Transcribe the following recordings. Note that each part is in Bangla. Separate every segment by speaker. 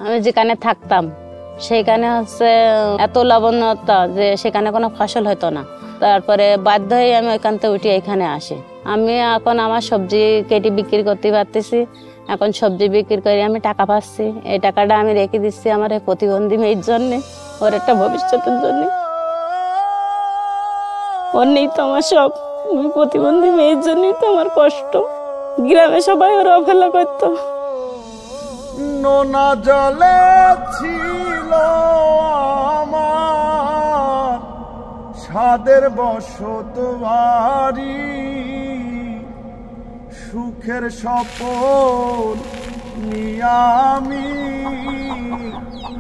Speaker 1: আমি যেখানে থাকতাম সেইখানে হচ্ছে এত লবণতা যে সেখানে কোনো ফসল হতো না। তারপরে বাধ্য হয়ে আমি ওইখান থেকে উঠে এখানে আসি। আমি এখন আমার সবজি কেটে বিক্রি করতে পারতেছি। এখন সবজি বিক্রি করে আমি টাকা পাচ্ছি। এই টাকাটা আমি রেখে দিচ্ছি আমার এই প্রতিবন্ধী মেয়ের জন্যে, ওর একটা ভবিষ্যতের জন্য। ওর নেই তো আমার সব, আমি প্রতিবন্ধী মেয়ের জন্যই তো আমার কষ্ট। গ্রামে সবাই ওরা অবহেলা করতো।
Speaker 2: নোনা জলে ছিল আমার সাদের বসত বাড়ি, সুখের স্বপন নিয়ে আমি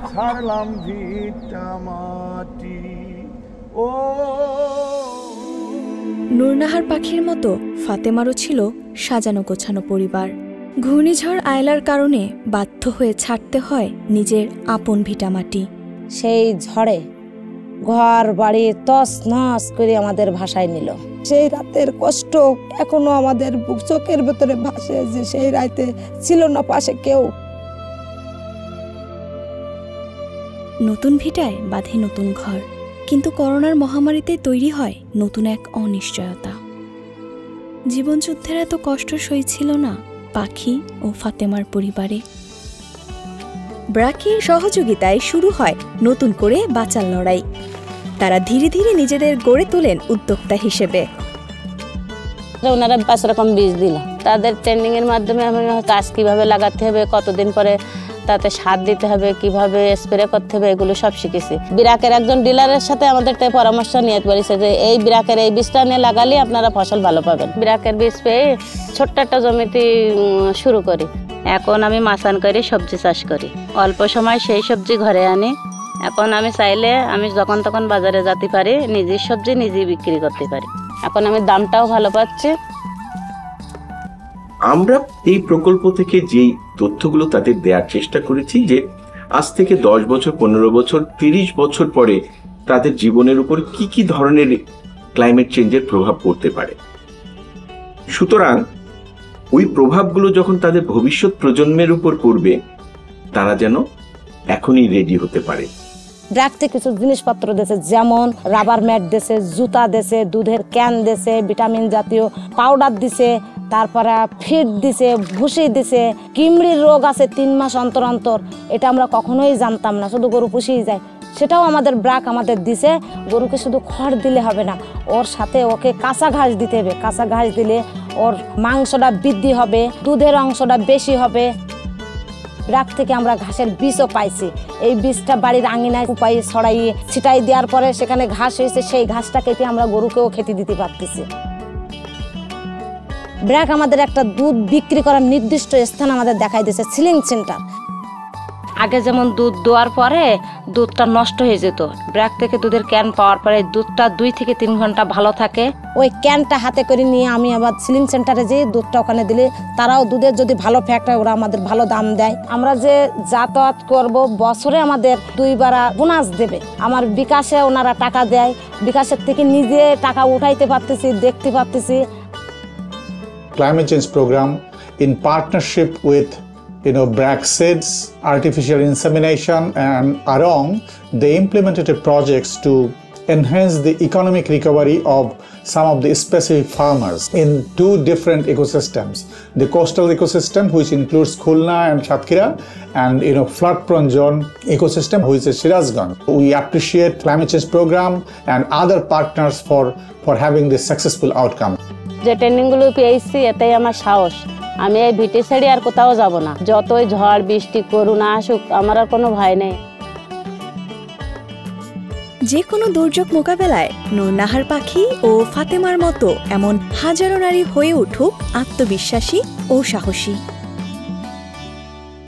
Speaker 2: ছাড়লাম ভিটা মাটি। ও
Speaker 3: নূরনাহার পাখির মতো ফাতেমারও ছিল সাজানো গোছানো পরিবার। ঘূর্ণিঝড় আয়লার কারণে বাধ্য হয়ে ছাড়তে হয় নিজের আপন ভিটামাটি।
Speaker 4: সেই ঝড়ে ঘর বাড়ি তস নস করে আমাদের ভাষায় নিল। সেই রাতের কষ্ট এখনো আমাদের বুক চোখের ভেতরে ভাসে যে সেই রাতে ছিল না পাশে কেউ।
Speaker 3: নতুন ভিটায় বাঁধে নতুন ঘর, কিন্তু করোনার মহামারীতে তৈরি হয় নতুন এক অনিশ্চয়তা। জীবনযুদ্ধের এত কষ্ট সইছিল না পাখি ও ফাতেমার পরিবারে। ব্রাকির সহযোগিতায় শুরু হয় নতুন করে বাঁচার লড়াই। তারা ধীরে ধীরে নিজেদের গড়ে তোলেন উদ্যোক্তা হিসেবে।
Speaker 1: ওনারা 5 রকম বীজ দিল, তাদের ট্রেনিং এর মাধ্যমে আমি গাছ কিভাবে লাগাতে হবে, কতদিন পরে তাতে সার দিতে হবে, কিভাবে স্প্রে করতে হবে, এগুলো সব শিখেছি। বিরাকের একজন ডিলারের সাথে আমাদের পরামর্শ নিয়ে বলেছে যে এই বিরাকের এই বীজটা নিয়ে লাগালে আপনারা ফসল ভালো পাবেন। বিরাকের বীজ পেয়ে ছোট্ট একটা জমিতে শুরু করি। এখন আমি মাচান করে সবজি চাষ করি। অল্প সময় সেই সবজি ঘরে আনি। এখন আমি চাইলে আমি যখন তখন বাজারে যেতে পারি, নিজের সবজি নিজেই বিক্রি করতে পারি। এখন আমি দামটাও ভালো পাচ্ছি।
Speaker 5: আমরা এই প্রকল্প থেকে যেই তথ্যগুলো তাদের দেওয়ার চেষ্টা করেছি যে আজ থেকে 10 বছর, 15 বছর, 30 বছর পরে তাদের জীবনের উপর কি কি ধরনের ক্লাইমেট চেঞ্জের প্রভাব পড়তে পারে। সুতরাং ওই প্রভাবগুলো যখন তাদের ভবিষ্যৎ প্রজন্মের উপর পড়বে, তারা যেন এখনই রেডি হতে পারে।
Speaker 4: ব্র্যাকতে কিছু জিনিসপত্র দিয়েছে, যেমন রাবার ম্যাট দিয়েছে, জুতা দিয়েছে, দুধের ক্যান দিয়েছে, ভিটামিন জাতীয় পাউডার দিছে, তারপরে ফিড দিছে, ভুসি দিছে। কিমড়ির রোগ আছে 3 মাস অন্তর অন্তর, এটা আমরা কখনোই জানতাম না, শুধু গরু পুষিয়ে যায়। সেটাও আমাদের ব্র্যাক আমাদের দিছে। গরুকে শুধু খড় দিলে হবে না, ওর সাথে ওকে কাঁচা ঘাস দিতে হবে। কাঁচা ঘাস দিলে ওর মাংসটা বৃদ্ধি হবে, দুধের অংশটা বেশি হবে। ব্র্যাক থেকে আমরা ঘাসের বীজও পাইছি। এই বীজটা বাড়ির আঙিনায় কুপাই ছড়াইয়ে ছিটাই দেওয়ার পরে সেখানে ঘাস হয়েছে, সেই ঘাসটা কেটে আমরা গরুকেও খেতে দিতে পারতেছি। ব্র্যাক আমাদের একটা দুধ বিক্রি করার নির্দিষ্ট স্থান আমাদের দেখাই দিয়েছে, সিলিং সেন্টার। আগে যেমন দুধ দেওয়ার পরে দুধটা নষ্ট হয়ে যেত, ব্র্যাক থেকে দুধের ক্যান পাওয়ার পরে দুধটা 2 থেকে 3 ঘন্টা ভালো থাকে। ওই ক্যানটা হাতে করে নিয়ে আমি আবার সিলিং সেন্টারে যেয়ে দুধটা ওখানে দিলে তারাও দুধের যদি ভালো ফ্যাক্ট হয় ওরা আমাদের ভালো দাম দেয়। আমরা যে যাতায়াত করব, বছরে আমাদের 2 বার বোনাস দেবে। আমার বিকাশে ওনারা টাকা দেয়, বিকাশের থেকে নিজে টাকা উঠাইতে পারতেছি, দেখতে পারতেছি।
Speaker 6: Climate change program in partnership with BRAC Seeds, artificial insemination and Arong, they implemented projects to enhance the economic recovery of some of the specific farmers in 2 different ecosystems. The coastal ecosystem, which includes Khulna and Satkira, and flood-prone zone ecosystem, which is Sirazganj. We appreciate climate change program and other partners for having this successful outcome.
Speaker 1: যে ট্রেনিংগুলো পেয়েছি এটাই আমার সাহস। আমি এই ভিটে ছেড়ে আর কোথাও যাব না। যতই ঝড় বৃষ্টি করুণা আসুক, আমার আর কোনো ভয় নেই।
Speaker 3: যে কোনো দুর্যোগ মোকাবেলায় নূরনাহার পাখি ও ফাতেমার মতো এমন হাজারো নারী হয়ে উঠুক আত্মবিশ্বাসী ও সাহসী।